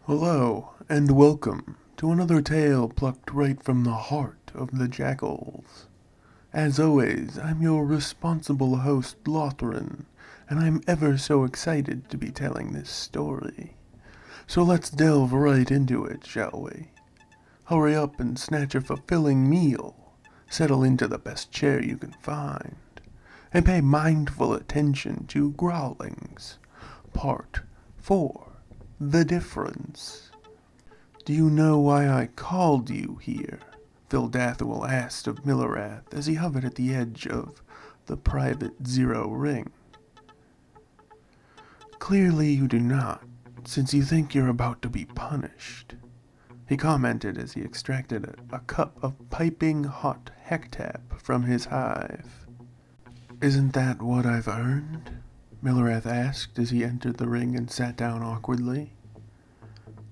Hello, and welcome to another tale plucked right from the heart of the Jakuls. As always, I'm your responsible host, Lothrin, and I'm ever so excited to be telling this story. So let's delve right into it, shall we? Hurry up and snatch a fulfilling meal, settle into the best chair you can find, and pay mindful attention to Grahlings, Part 4. The difference. Do you know why I called you here? Fildathwool asked of Millerath as he hovered at the edge of the private zero ring. Clearly you do not, since you think you're about to be punished, he commented as he extracted a cup of piping hot hectap from his hive. Isn't that what I've earned? Millerath asked as he entered the ring and sat down awkwardly.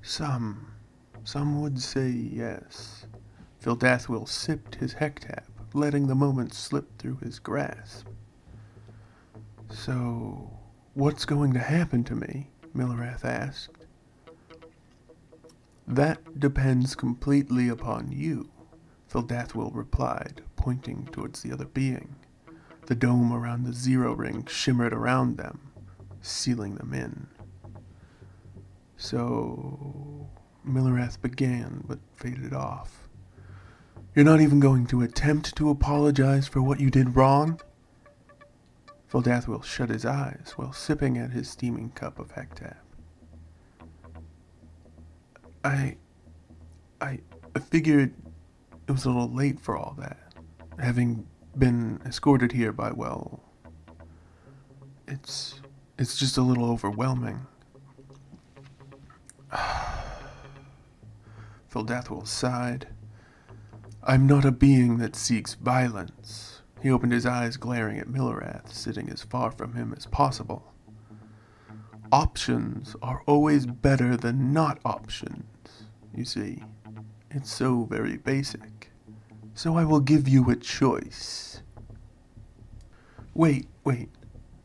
Some would say yes. Fildathwool sipped his hectap, letting the moment slip through his grasp. So, what's going to happen to me? Millerath asked. That depends completely upon you, Fildathwool replied, pointing towards the other being. The dome around the zero ring shimmered around them, sealing them in. So, Millerath began, but faded off. You're not even going to attempt to apologize for what you did wrong? Fildathwool shut his eyes while sipping at his steaming cup of hectap. I figured it was a little late for all that, having been escorted here by, well, it's just a little overwhelming. Fildathwool sighed. I'm not a being that seeks violence. He opened his eyes, glaring at Millerath, sitting as far from him as possible. Options are always better than not options, you see. It's so very basic. So I will give you a choice. Wait.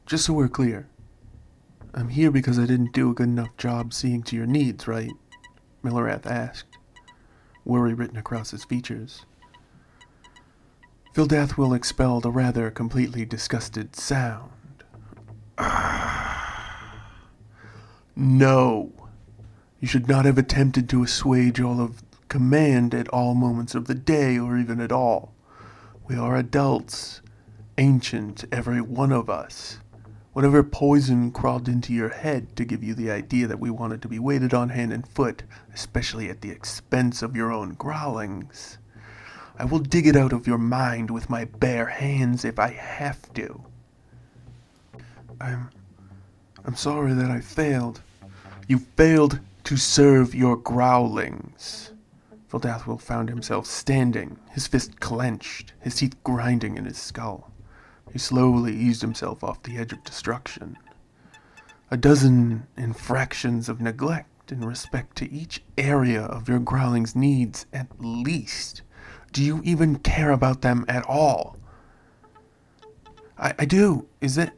Just so we're clear. I'm here because I didn't do a good enough job seeing to your needs, right? Millerath asked, worry written across his features. Fildathwool expelled a rather completely disgusted sound. No. You should not have attempted to assuage all of command at all moments of the day, or even at all. We are adults, ancient, every one of us. Whatever poison crawled into your head to give you the idea that we wanted to be waited on hand and foot, especially at the expense of your own Grahlings, I will dig it out of your mind with my bare hands if I have to. I'm sorry that I failed. You failed to serve your Grahlings. Fildathwool found himself standing, his fist clenched, his teeth grinding in his skull. He slowly eased himself off the edge of destruction. A dozen infractions of neglect in respect to each area of your Grahling's needs, at least. Do you even care about them at all? I do. Is it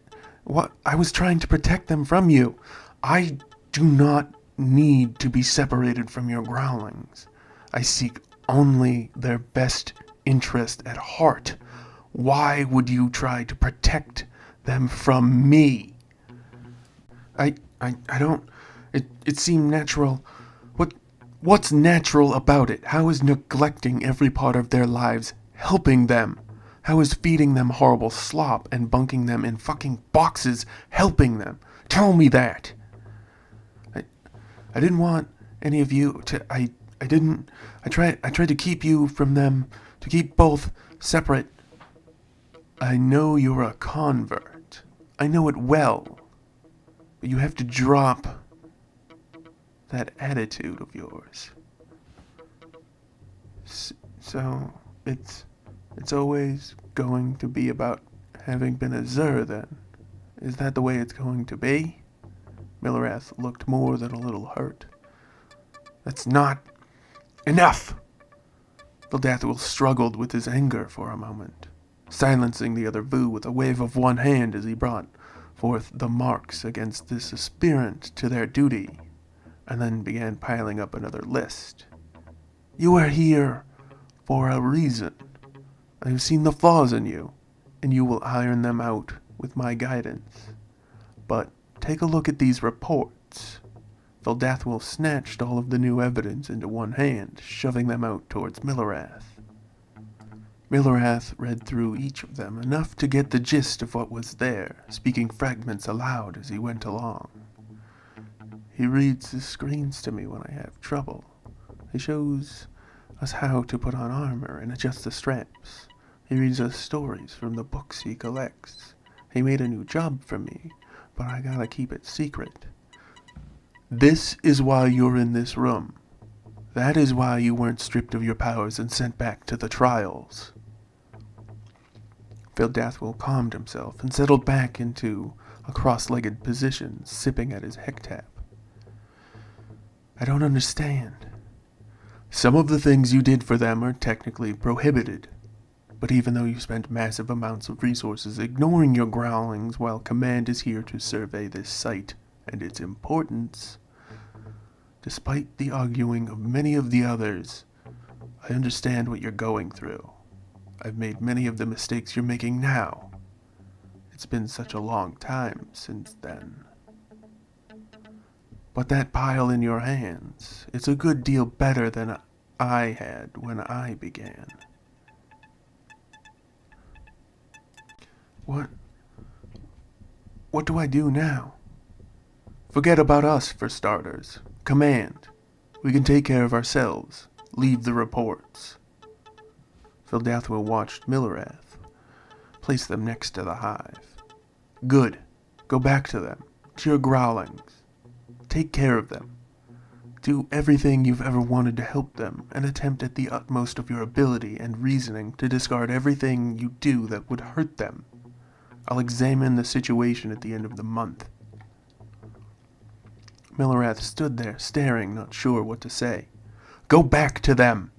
what? I was trying to protect them from you. I do not need to be separated from your Grahlings. I seek only their best interest at heart. Why would you try to protect them from me? I don't... It seemed natural. What's natural about it? How is neglecting every part of their lives helping them? How is feeding them horrible slop and bunking them in fucking boxes helping them? Tell me that! I didn't want any of you to... I tried to keep you from them, to keep both separate. I know you're a convert. I know it well. But you have to drop that attitude of yours. So, it's always going to be about having been a Zur, then? Is that the way it's going to be? Millerath looked more than a little hurt. That's not enough! Fildathwool struggled with his anger for a moment, silencing the other Vu with a wave of one hand as he brought forth the marks against this aspirant to their duty. and then began piling up another list. You are here for a reason. I've seen the flaws in you, and you will iron them out with my guidance. But take a look at these reports. Fildathwool snatched all of the new evidence into one hand, shoving them out towards Millerath. Millerath read through each of them enough to get the gist of what was there, speaking fragments aloud as he went along. He reads the screens to me when I have trouble. He shows us how to put on armor and adjust the straps. He reads us stories from the books he collects. He made a new job for me, but I gotta keep it secret. This is why you're in this room. That is why you weren't stripped of your powers and sent back to the trials. Fildathwool calmed himself and settled back into a cross-legged position, sipping at his hectap. I don't understand. Some of the things you did for them are technically prohibited, but even though you spent massive amounts of resources ignoring your Grahlings while command is here to survey this site and its importance, despite the arguing of many of the others, I understand what you're going through. I've made many of the mistakes you're making now. It's been such a long time since then. But that pile in your hands, it's a good deal better than I had when I began. What do I do now? Forget about us, for starters. Command. We can take care of ourselves. Leave the reports. Fildathwool watched Millerath place them next to the hive. Good. Go back to them. To your Grahlings. Take care of them. Do everything you've ever wanted to help them, and attempt at the utmost of your ability and reasoning to discard everything you do that would hurt them. I'll examine the situation at the end of the month. Millerath stood there, staring, not sure what to say. Go back to them!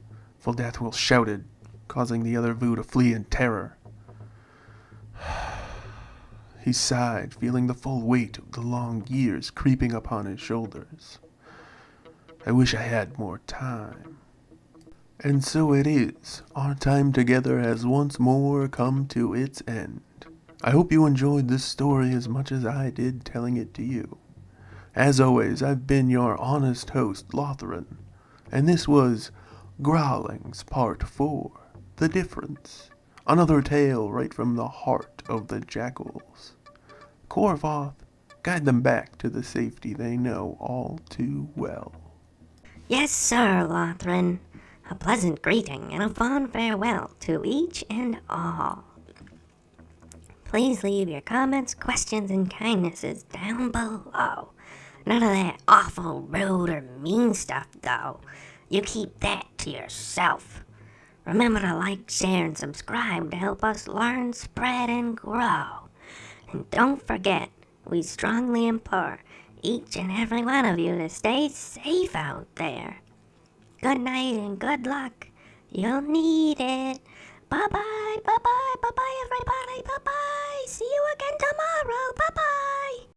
Fildathwool shouted, causing the other Vu to flee in terror. He sighed, feeling the full weight of the long years creeping upon his shoulders. I wish I had more time. And so it is. Our time together has once more come to its end. I hope you enjoyed this story as much as I did telling it to you. As always, I've been your honest host, Lothran, and this was Grahlings Part 4, The Difference. Another tale right from the heart of the Jakuls. Korvoth, guide them back to the safety they know all too well. Yes, sir, Lothran. A pleasant greeting and a fond farewell to each and all. Please leave your comments, questions, and kindnesses down below. None of that awful, rude, or mean stuff, though. You keep that to yourself. Remember to like, share, and subscribe to help us learn, spread, and grow. And don't forget, we strongly implore each and every one of you to stay safe out there. Good night and good luck. You'll need it. Bye-bye, bye-bye, bye-bye, everybody. Bye-bye. See you again tomorrow. Bye-bye.